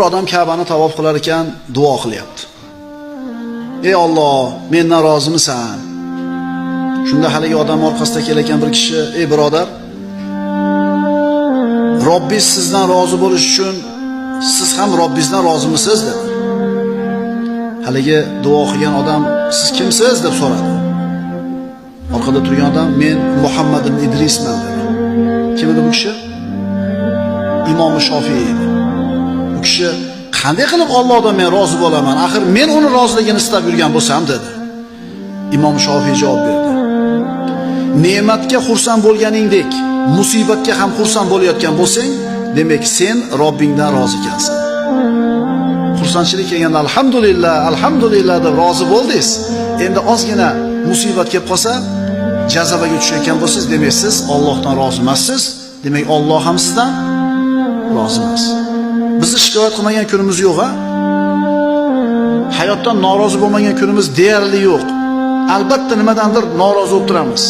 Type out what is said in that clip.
Bir odam Ka'bani tavof qilar ekan, duo qilyapti. Ey Alloh, mendan rozimisan? Shunda haligi odam orqasida kelayotgan bir kishi, ey birodar, Robbingiz sizdan rozi bo'lish uchun siz ham Robbingizdan rozimisiz dedi. Haligi duo qilgan odam, siz kimsiz deb so'radi. Orqada turgan odam, men Muhammad ibn Idrisman dedi. Kim edi bu kishi? Imom Shofiy edi. Bu kishi qanday qilib Allohdan men rozi bo'laman? Axir men uni roziligini istab yurgan bo'lsam dedi. Imom Shofiy javob berdi. Ne'matga xursand bo'lganingdek, musibatga ham xursand bo'layotgan bo'lsang, demak sen Robbingdan rozi ekansan. Xursandchilik kelganda alhamdulillah, alhamdulillah deb rozi bo'ldingiz. Endi ozgina musibat kelib qolsa, jazabaga tushayotgan bo'lsangiz, demak siz Allohdan rozi emassiz. Demak Alloh ham sizdan rozi emas. Bizni shikoyat qilmagan kunimiz yo'q-a? Hayotdan norozi bo'lmagan kunimiz deyarli yo'q. Albatta nimadandir norozi bo'lib turamiz.